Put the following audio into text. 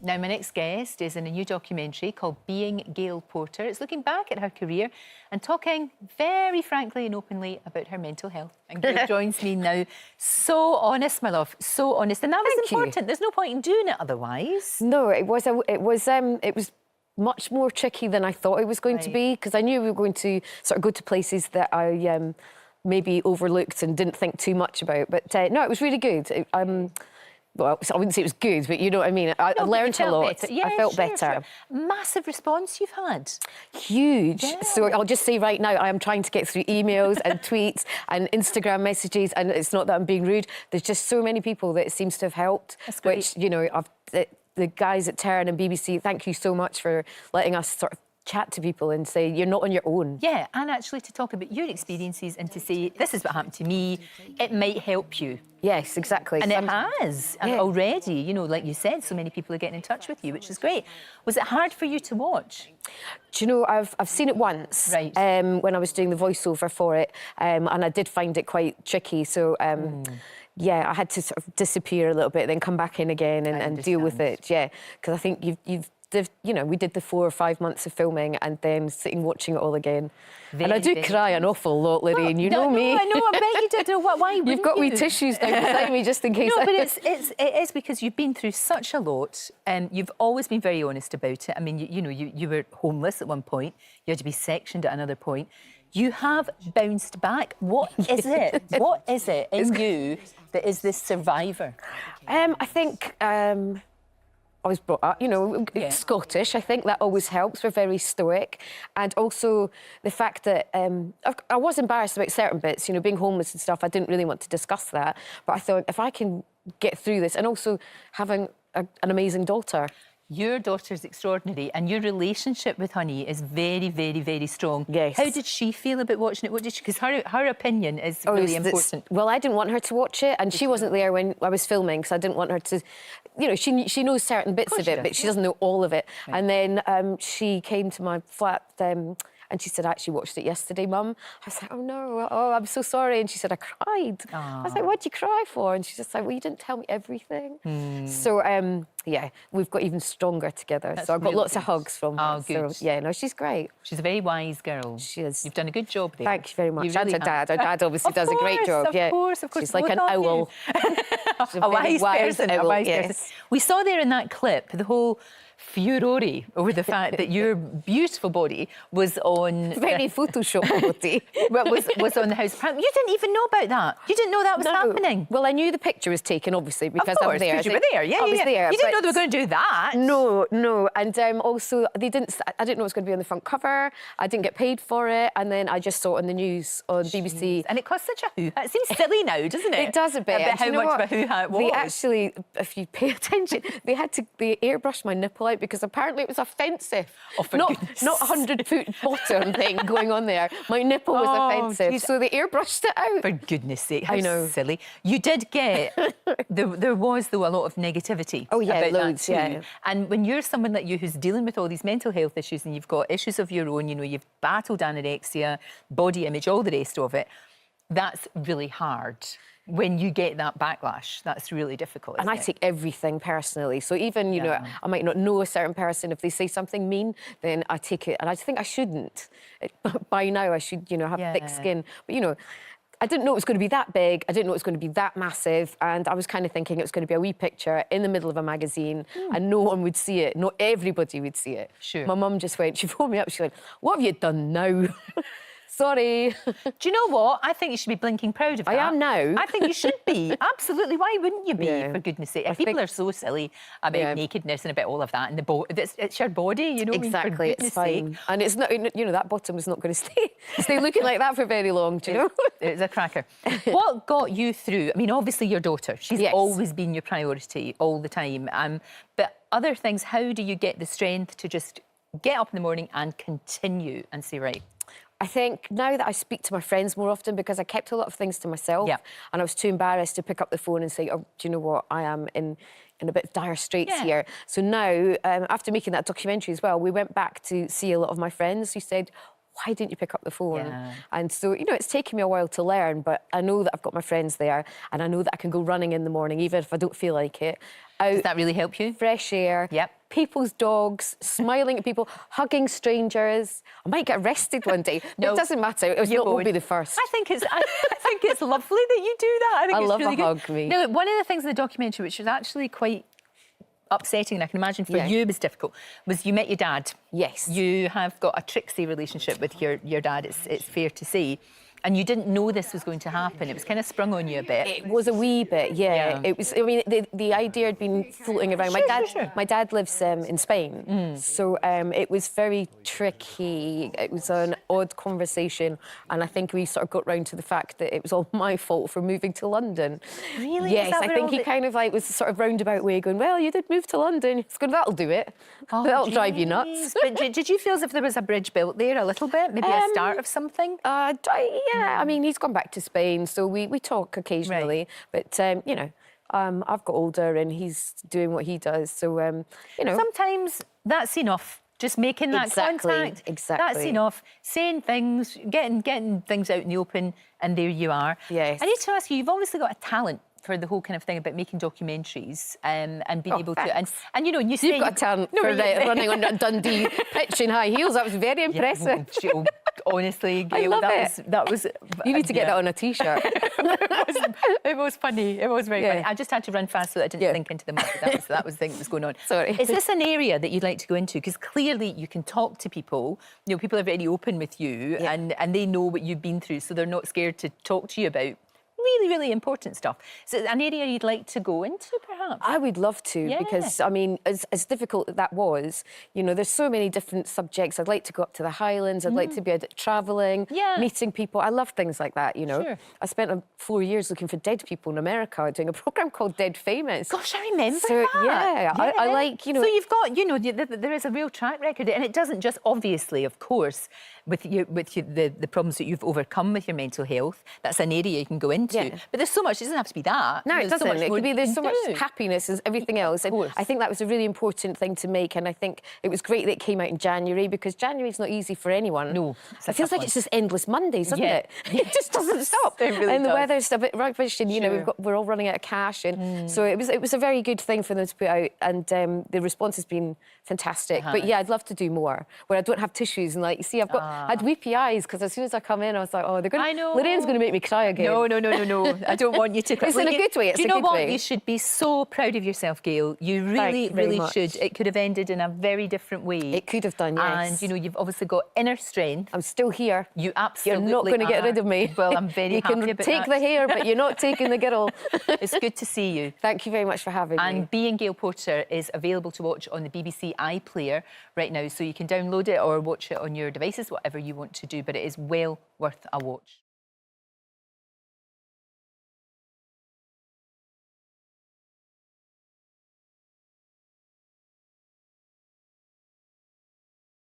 Now, my next guest is in a new documentary called Being Gail Porter. It's looking back at her career and talking very frankly and openly about her mental health. And Gail joins me now. So honest, my love, so honest. And that was important. There's no point in doing it otherwise. No, it was much more tricky than I thought it was going to be, because I knew we were going to sort of go to places that I maybe overlooked and didn't think too much about. But no, it was really good. Well, I wouldn't say it was good, but you know what I mean. I learned a lot. Yeah, I felt better. Massive response you've had. Huge. Yeah. So I'll just say right now, I am trying to get through emails and tweets and Instagram messages, and it's not that I'm being rude. There's just so many people that it seems to have helped. That's great. Which, you know, the guys at Turn and BBC, thank you so much for letting us sort of chat to people and say you're not on your own. Yeah, and actually to talk about your experiences and to say, this is what happened to me, it might help you. Yes, exactly. And it has. And already, you know, like you said, so many people are getting in touch with you, which is great. Was it hard for you to watch? Do you know, I've seen it once, right. When I was doing the voiceover for it, and I did find it quite tricky. So, yeah, I had to sort of disappear a little bit, then come back in again and deal with it. Yeah, because I think you know, we did the 4 or 5 months of filming and then sitting watching it all again. And I do cry an awful lot, Lorraine, you know me. I know, I bet you did. Why wouldn't You've got wee tissues down beside me just in case. No, but it is because you've been through such a lot and you've always been very honest about it. I mean, you know, you were homeless at one point. You had to be sectioned at another point. You have bounced back. What is it? What is it in you that is this survivor? I think... I was brought up, you know, Scottish. I think that always helps. We're very stoic. And also the fact that I was embarrassed about certain bits, you know, being homeless and stuff. I didn't really want to discuss that. But I thought, if I can get through this, and also having an amazing daughter. Your daughter's extraordinary and your relationship with Honey is very, very, very strong. Yes. How did she feel about watching it? What did she... Because her opinion is really important. Well, I didn't want her to watch it, and she wasn't there when I was filming, because I didn't want her to... You know, she knows certain bits of it, but she doesn't know all of it. Right. And then she came to my flat... and she said, I actually watched it yesterday, Mum. I was like, oh, no, oh, I'm so sorry. And she said, I cried. Aww. I was like, what'd you cry for? And she's just like, well, you didn't tell me everything. So, yeah, we've got even stronger together. So I've got lots of hugs from her. Good. So, yeah, no, she's great. She's a very wise girl. She is. You've done a good job there. Thank you very much. You really her dad. Her dad obviously does a great job. Of course. She's like an owl. She's a wise person. Owl, a wise person. We saw there in that clip the whole furore over the fact that your beautiful body was on... Very Photoshop body. was on the House of Parliament. You didn't even know about that. You didn't know that was happening. Well, I knew the picture was taken, obviously, because I was there. You were there, yeah. I was there. You didn't know they were going to do that. No. And also, I didn't know it was going to be on the front cover. I didn't get paid for it. And then I just saw it on the news on BBC. And it cost such a hoo-ha. It seems silly now, doesn't it? It does a bit. How much of a hoo-ha it was. They actually, if you pay attention, they airbrushed my nipple out because apparently it was offensive. Oh, not 100-foot bottom thing going on there. My nipple was offensive, geez. So they airbrushed it out. For goodness sake, how I know. Silly. You did get... there was, though, a lot of negativity about loads, that too. Yeah. And when you're someone like you who's dealing with all these mental health issues and you've got issues of your own, you know, you've battled anorexia, body image, all the rest of it, that's really hard. When you get that backlash, that's really difficult. And I take everything personally. So even, you know, I might not know a certain person. If they say something mean, then I take it. And I think I shouldn't. By now, I should, you know, have thick skin. But, you know, I didn't know it was going to be that big. I didn't know it was going to be that massive. And I was kind of thinking it was going to be a wee picture in the middle of a magazine and no one would see it. Not everybody would see it. Sure. My mum just went, she phoned me up, she went, what have you done now? Sorry. Do you know what? I think you should be blinking proud of that. I am now. I think you should be. Absolutely. Why wouldn't you be, for goodness sake? People are so silly about nakedness and about all of that. And it's your body, you know. Exactly, I mean, it's fine. Sake. And it's not, you know, that bottom is not going to stay looking like that for very long, do you know? It's a cracker. What got you through? I mean, obviously your daughter. She's always been your priority all the time. But other things, how do you get the strength to just get up in the morning and continue and say, right, I think now that I speak to my friends more often, because I kept a lot of things to myself and I was too embarrassed to pick up the phone and say, oh, do you know what, I am in a bit dire straits here. So now, after making that documentary as well, we went back to see a lot of my friends who said, why didn't you pick up the phone? Yeah. And so, you know, it's taken me a while to learn, but I know that I've got my friends there, and I know that I can go running in the morning, even if I don't feel like it. Does that really help you? Fresh air. Yep. People's dogs, smiling at people, hugging strangers. I might get arrested one day. No, it doesn't matter. It won't be the first. I think it's lovely that you do that. I think it's love really a good. hug, me. No, one of the things in the documentary, which was actually quite upsetting, and I can imagine for you it was difficult, was you met your dad. Yes. You have got a tricksy relationship with your dad, it's fair to say. And you didn't know this was going to happen. It was kind of sprung on you a bit. It was a wee bit, yeah. It was. I mean, the idea had been floating around. My dad lives in Spain, so it was very tricky. It was an odd conversation, and I think we sort of got round to the fact that it was all my fault for moving to London. Really? Yes, I think he kind of like was sort of roundabout way going, well, you did move to London. It's going, that'll do it. That'll drive you nuts. But did you feel as if there was a bridge built there a little bit? Maybe a start of something? Yeah, I mean, he's gone back to Spain, so we talk occasionally. Right. But, you know, I've got older and he's doing what he does. So, you know. Sometimes that's enough. Just making that contact. Exactly. That's enough. Saying things, getting things out in the open, and there you are. Yes. I need to ask you, you've obviously got a talent for the whole kind of thing about making documentaries and being able to... And, you know, you say... You've got a talent for running on a Dundee pitch in high heels. That was very impressive. Yeah, honestly, Gail, I love that was... You need to get that on a T-shirt. It was funny. It was very funny. I just had to run fast so that I didn't sink into the mud. That was the thing that was going on. Sorry. Is this an area that you'd like to go into? Because clearly you can talk to people. You know, people are very open with you and they know what you've been through, so they're not scared to talk to you about really, really important stuff. So an area you'd like to go into, perhaps? I would love to, because, I mean, as difficult as that was, you know, there's so many different subjects. I'd like to go up to the Highlands. I'd like to be out travelling, meeting people. I love things like that, you know. Sure. I spent 4 years looking for dead people in America, doing a programme called Dead Famous. Gosh, I remember that. Yeah. I like, you know... So you've got, you know, there is a real track record, and it doesn't just, obviously, of course, with the problems that you've overcome with your mental health, that's an area you can go into. Yeah. But there's so much, it doesn't have to be that. No, it doesn't. So It could be, there's so much happiness and everything else. And I think that was a really important thing to make. And I think it was great that it came out in January, because January's not easy for anyone. No. It feels like it's just endless Mondays, doesn't it? It just doesn't stop. It really and the does. weather's a bit rubbish, and, you know, we're all running out of cash. And so it was a very good thing for them to put out. And the response has been fantastic. But yeah, I'd love to do more, where I don't have tissues. And like, you see, I had weepy eyes, because as soon as I come in, I was like, oh, Lorraine's going to make me cry again. No. I don't want you to cry. It's in a good way. It's you a know good what? way. You should be so proud of yourself, Gail. You really, really should. It could have ended in a very different way. It could have done, yes. And, you know, you've obviously got inner strength. I'm still here. You absolutely You're not going to get rid of me. Well, I'm very happy about that. You can take the hair, but you're not taking the girl. It's good to see you. Thank you very much for having me. And Being Gail Porter is available to watch on the BBC iPlayer right now, so you can download it or watch it on your devices, whatever you want to do, but it is well worth a watch.